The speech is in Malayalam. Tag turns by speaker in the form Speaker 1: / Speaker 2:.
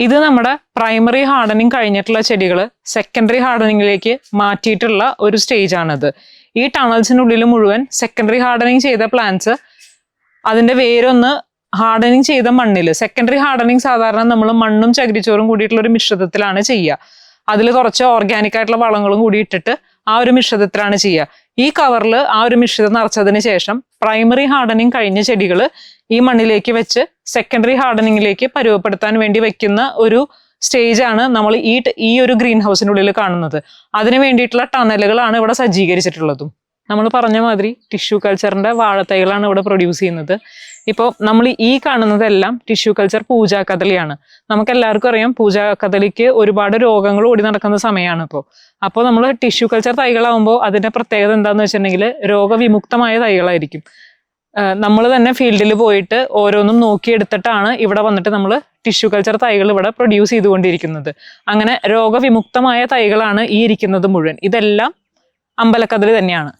Speaker 1: ഇത് നമ്മുടെ പ്രൈമറി ഹാർഡനിങ് കഴിഞ്ഞിട്ടുള്ള ചെടികൾ സെക്കൻഡറി ഹാർഡനിങ്ങിലേക്ക് മാറ്റിയിട്ടുള്ള ഒരു സ്റ്റേജ് ആണിത്. ഈ ടണൽസിനുള്ളിൽ മുഴുവൻ സെക്കൻഡറി ഹാർഡനിങ് ചെയ്ത പ്ലാന്റ്സ് അതിന്റെ വേരൊന്ന് ഹാർഡനിങ് ചെയ്ത മണ്ണിൽ, സെക്കൻഡറി ഹാർഡനിങ് സാധാരണ നമ്മൾ മണ്ണും ചകിരിച്ചോറും കൂടിയിട്ടുള്ള ഒരു മിശ്രിതത്തിലാണ് ചെയ്യുക. അതിൽ കുറച്ച് ഓർഗാനിക് ആയിട്ടുള്ള വളങ്ങളും കൂടി ഇട്ടിട്ട് ആ ഒരു മിശ്രിതത്തിലാണ് ചെയ്യുക. ഈ കവറിൽ ആ ഒരു മിശ്രിതം നിറച്ചതിന് ശേഷം പ്രൈമറി ഹാർഡനിങ് കഴിഞ്ഞ ചെടികൾ ഈ മണ്ണിലേക്ക് വെച്ച് സെക്കൻഡറി ഹാർഡനിങ്ങിലേക്ക് പരുവപ്പെടുത്താൻ വേണ്ടി വെക്കുന്ന ഒരു സ്റ്റേജാണ് നമ്മൾ ഈ ഒരു ഗ്രീൻ ഹൗസിനുള്ളിൽ കാണുന്നത്. അതിന് വേണ്ടിയിട്ടുള്ള ടണലുകളാണ് ഇവിടെ സജ്ജീകരിച്ചിട്ടുള്ളതും. നമ്മൾ പറഞ്ഞ മാതിരി ടിഷ്യൂ കൾച്ചറിന്റെ വാഴത്തൈകളാണ് ഇവിടെ പ്രൊഡ്യൂസ് ചെയ്യുന്നത്. ഇപ്പോൾ നമ്മൾ ഈ കാണുന്നതെല്ലാം ടിഷ്യൂ കൾച്ചർ പൂജാ കദളിയാണ്. നമുക്ക് എല്ലാവർക്കും അറിയാം പൂജാ കദളിക്ക് ഒരുപാട് രോഗങ്ങൾ ഓടി നടക്കുന്ന സമയമാണ് ഇപ്പോൾ. അപ്പോൾ നമ്മൾ ടിഷ്യൂ കൾച്ചർ തൈകളാവുമ്പോൾ അതിന്റെ പ്രത്യേകത എന്താണെന്ന് വെച്ചിട്ടുണ്ടെങ്കിൽ രോഗവിമുക്തമായ തൈകളായിരിക്കും. നമ്മൾ തന്നെ ഫീൽഡിൽ പോയിട്ട് ഓരോന്നും നോക്കിയെടുത്തിട്ടാണ് ഇവിടെ വന്നിട്ട് നമ്മൾ ടിഷ്യൂ കൾച്ചർ തൈകൾ ഇവിടെ പ്രൊഡ്യൂസ് ചെയ്തുകൊണ്ടിരിക്കുന്നത്. അങ്ങനെ രോഗവിമുക്തമായ തൈകളാണ് ഈ ഇരിക്കുന്നത് മുഴുവൻ. ഇതെല്ലാം അമ്പലക്കദളി തന്നെയാണ്.